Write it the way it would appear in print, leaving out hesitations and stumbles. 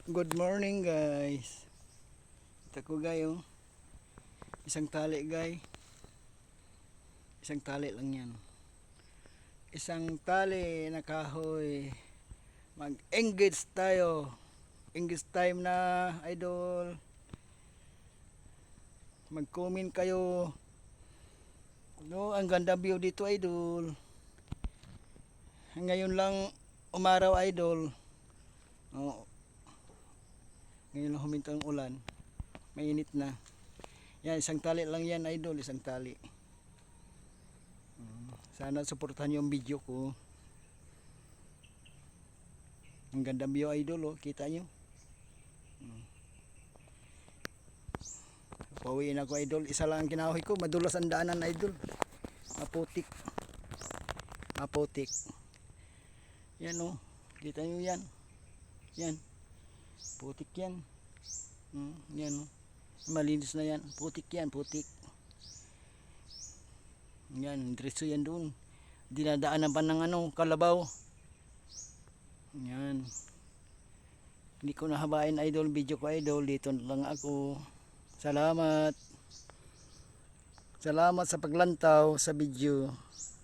Good morning guys. Ito ko gayo. Isang tali guys. Isang tali lang yan. Isang tali na kahoy. Mag-engage tayo. Engage time na idol. Mag-comment kayo. No, ang ganda view dito idol. Ngayon lang umaraw idol. Oh, ngayon lang huminto ang ulan. Mainit na. Yan, isang tali lang yan idol, isang tali. Sana suportahan yung video ko. Ang ganda view idol, oh, kita nyo. Pauwiin ako idol, isa lang ang kinahoy ko, madulas ang daanan idol. Maputik. Maputik. Yan oh, kita nyo yan. Yan. Putik yan. Yan oh. Malinis na yan. Putik yan, putik. Yan, diretso yan doon. Dinadaanan pa ng kalabaw. Yan. Hindi ko nahabain idol, video ko idol. Dito lang ako. Salamat. Salamat sa paglantaw sa video.